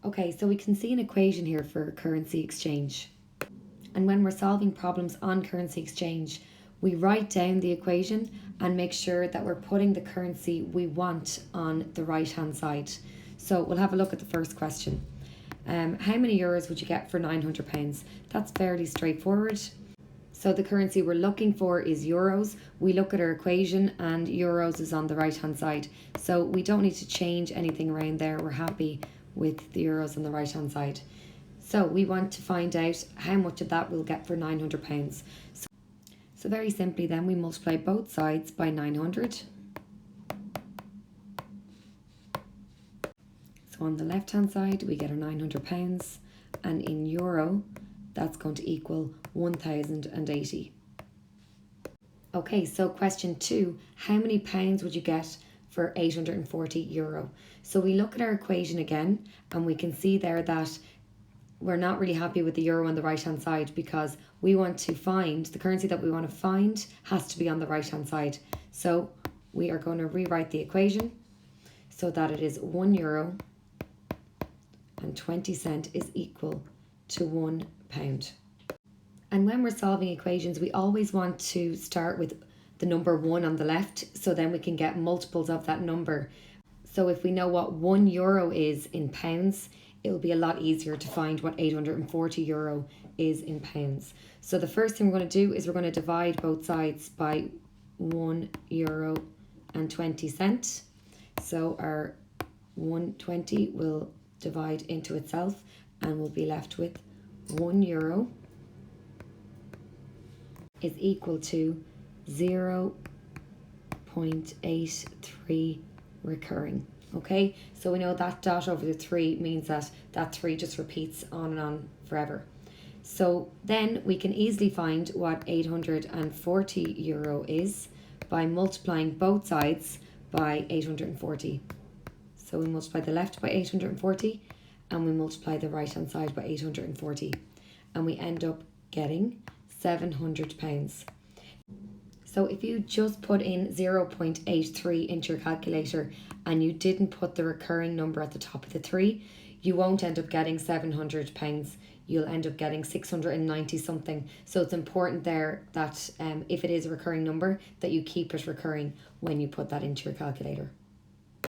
Okay, so we can see an equation here for currency exchange. And when we're solving problems on currency exchange, we write down the equation and make sure that we're putting the currency we want on the right hand side. So we'll have a look at the first question. How many euros would you get for £900? That's fairly straightforward. So the currency we're looking for is euros. We look at our equation and euros is on the right hand side. So we don't need to change anything around there. We're happy with the euros on the right hand side. So we want to find out how much of that we'll get for £900. So very simply then we multiply both sides by 900. So on the left hand side we get our £900, and in euro that's going to equal 1080. Okay, so question 2, how many pounds would you get for €840? So we look at our equation again and we can see there that we're not really happy with the euro on the right hand side, because we want to find the currency that we want to find has to be on the right hand side. So we are going to rewrite the equation so that it is €1.20 is equal to £1. And when we're solving equations, we always want to start with the number 1 on the left, so then we can get multiples of that number. So if we know what €1 is in pounds, it'll be a lot easier to find what €840 is in pounds. So the first thing we're going to do is we're going to divide both sides by €1.20. So our 120 will divide into itself and we'll be left with €1 is equal to 0.83 recurring. Okay, so we know that dot over the 3 means that that 3 just repeats on and on forever. So then we can easily find what €840 is by multiplying both sides by 840. So we multiply the left by 840 and we multiply the right hand side by 840, and we end up getting £700. So if you just put in 0.83 into your calculator and you didn't put the recurring number at the top of the 3, you won't end up getting £700. You'll end up getting 690 something. So it's important there that if it is a recurring number, that you keep it recurring when you put that into your calculator.